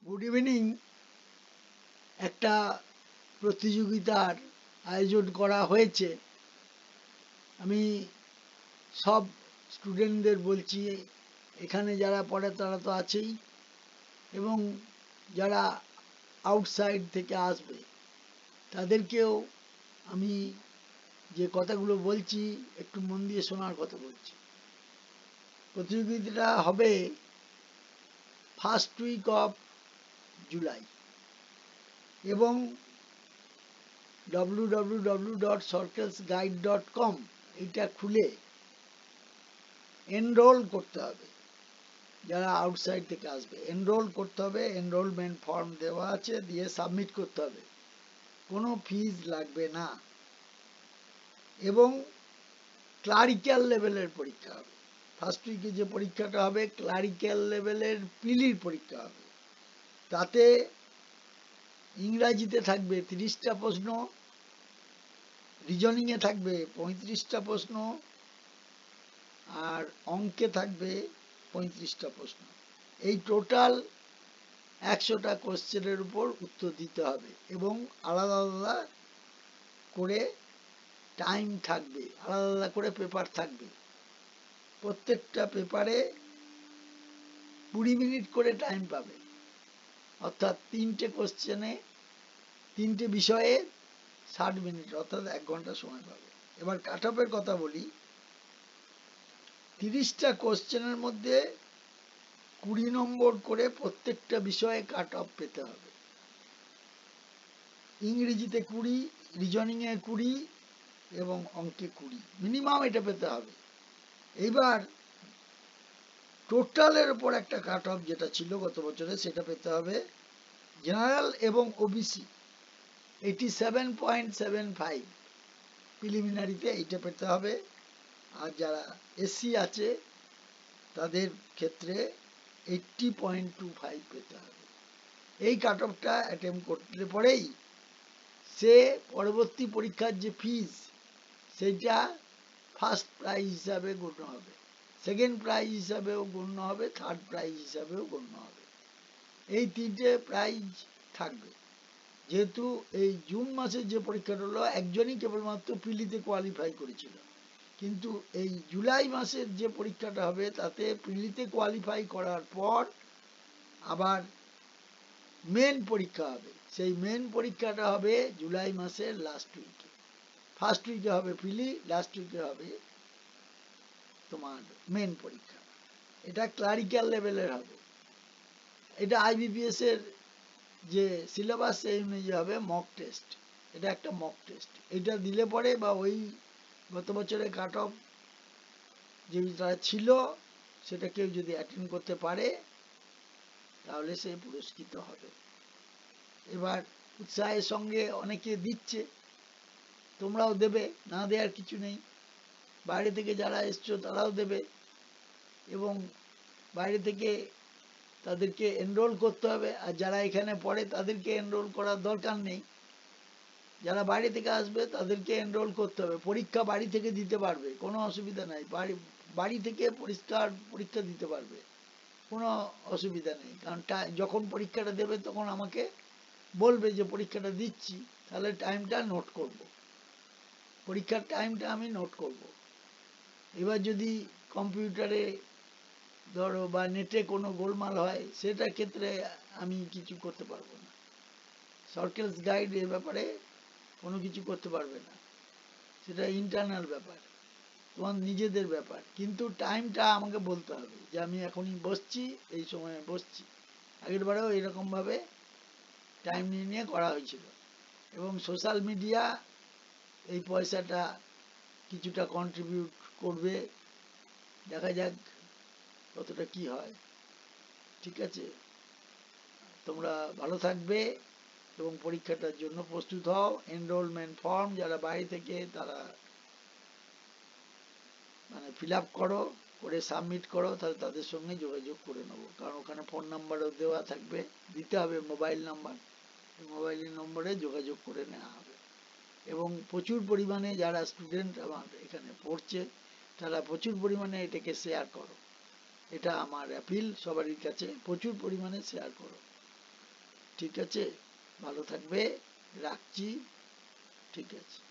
Good evening. একটা প্রতিযোগিতার আয়োজন করা হয়েছে। আমি সব স্টুডেন্টদের বলছি, এখানে যারা পড়ে তারা তো আছেই, এবং যারা আউটসাইড থেকে আসবে তাদেরকেও আমি যে কথাগুলো বলছি একটু মন দিয়ে শোনার কথা বলছি। প্রতিযোগিতাটা হবে ফার্স্ট উইক অফ জুলাই, এবং www.circlesguide.com এটা খুলে এনরোল করতে হবে। যারা আউটসাইড থেকে আসবে এনরোল করতে হবে, এনরোলমেন্ট ফর্ম দেওয়া আছে, দিয়ে সাবমিট করতে হবে, কোনো ফিজ লাগবে না। এবং ক্লারিক্যাল লেভেলের পরীক্ষা হবে। ফার্স্ট উইকে যে পরীক্ষাটা হবে ক্লারিক্যাল লেভেলের পিলির পরীক্ষা হবে। তাতে ইংরাজিতে থাকবে 30টা প্রশ্ন, রিজনিংয়ে থাকবে 35টা প্রশ্ন, আর অঙ্কে থাকবে 35টা প্রশ্ন। এই টোটাল 100টা কোশ্চেনের উপর উত্তর দিতে হবে, এবং আলাদা আলাদা করে টাইম থাকবে, আলাদা আলাদা করে পেপার থাকবে। প্রত্যেকটা পেপারে 20 মিনিট করে টাইম পাবে, অর্থাৎ 3টে কোশ্চেনে 3টে বিষয়ে 60 মিনিট, অর্থাৎ 1 ঘন্টা সময় পাবে। এবার কাট অফের কথা বলি। 30টা কোশ্চেনের মধ্যে 20 নম্বর করে প্রত্যেকটা বিষয়ে কাট অফ পেতে হবে। ইংরেজিতে 20, রিজনিংয়ে 20 এবং অঙ্কে 20, মিনিমাম এটা পেতে হবে। এইবার টোটালের উপর একটা কাট অফ যেটা ছিল গত বছরে সেটা পেতে হবে। জেনারেল এবং ওবিসি 87.75 প্রিলিমিনারিতে এইটা পেতে হবে, আর যারা এসসি আছে তাদের ক্ষেত্রে 80.25 পেতে হবে। এই কাট অফটা অ্যাটেম্প করলে পরেই সে পরবর্তী পরীক্ষার যে ফিজ সেইটা ফার্স্ট প্রাইজ হিসাবে গণ্য হবে, সেকেন্ড প্রাইজ হিসাবেও গণ্য হবে, থার্ড প্রাইজ হিসাবেও গণ্য হবে। এই 3টে প্রাইজ থাকবে। যেহেতু এই জুন মাসের যে পরীক্ষাটা হলো একজনই কেবলমাত্র পিলিতে কোয়ালিফাই করেছিল, কিন্তু এই জুলাই মাসের যে পরীক্ষাটা হবে তাতে পিলিতে কোয়ালিফাই করার পর আবার মেন পরীক্ষা হবে। সেই মেন পরীক্ষাটা হবে জুলাই মাসের লাস্ট উইকে। ফার্স্ট উইকে হবে পিলি, লাস্ট উইকে হবে তোমার মেন পরীক্ষা। এটা ক্লারিক্যাল লেভেলের হবে। এটা আইবিপিএস এর যে সিলেবাস সেই অনুযায়ী হবে মক টেস্ট। এটা একটা মক টেস্ট। এটা দিলে পরে বা ওই গত বছরে কাট অফ যেটা ছিল সেটা কেউ যদি অ্যাটেন্ড করতে পারে তাহলে সে পুরস্কৃত হবে। এবার উৎসাহের সঙ্গে অনেকে দিচ্ছে, তোমরাও দেবে, না দেওয়ার কিছু নেই। বাইরে থেকে যারা এসছো তারাও দেবে, এবং বাইরে থেকে তাদেরকে এনরোল করতে হবে, আর যারা এখানে পড়ে তাদেরকে এনরোল করার দরকার নেই। যারা বাইরে থেকে আসবে তাদেরকে এনরোল করতে হবে। পরীক্ষা বাড়ি থেকে দিতে পারবে, কোনো অসুবিধা নাই। বাড়ি থেকে পরীক্ষা দিতে পারবে, কোনো অসুবিধা নেই। কারণ যখন পরীক্ষাটা দেবে তখন আমাকে বলবে যে পরীক্ষাটা দিচ্ছি, তাহলে টাইমটা নোট করব, পরীক্ষার টাইমটা আমি নোট করব। এবার যদি কম্পিউটারে ধরো বা নেটে কোনো গোলমাল হয় সেটার ক্ষেত্রে আমি কিছু করতে পারবো না। সার্কেলস গাইড এর ব্যাপারে কোনো কিছু করতে পারবে না, সেটা ইন্টারনাল ব্যাপার, তোমার নিজেদের ব্যাপার। কিন্তু টাইমটা আমাকে বলতে হবে যে আমি এখনই বসছি, এই সময়ে বসছি। আগের বারেও এরকমভাবে টাইম নিয়ে নিয়ে করা হয়েছিল, এবং সোশ্যাল মিডিয়া এই পয়সাটা কিছুটা কন্ট্রিবিউট করবে। দেখা যাক কতটা কি হয়। ঠিক আছে, তোমরা ভালো থাকবে এবং পরীক্ষাটার জন্য প্রস্তুত হও। এনরোলমেন্ট ফর্ম যারা বাইরে থেকে তারা ফিল আপ করো, করে সাবমিট করো, তাহলে তাদের সঙ্গে যোগাযোগ করে নেবো। কারণ ওখানে ফোন নাম্বারও দেওয়া থাকবে, দিতে হবে মোবাইল নাম্বার, মোবাইলের নম্বরে যোগাযোগ করে নেওয়া হবে। এবং প্রচুর পরিমাণে যারা স্টুডেন্ট আমার এখানে পড়ছে তারা প্রচুর পরিমাণে এটাকে শেয়ার করো। এটা আমার অ্যাপিল সবারই কাছে, প্রচুর পরিমাণে শেয়ার করো। ঠিক আছে, ভালো থাকবে, রাখছি, ঠিক আছে।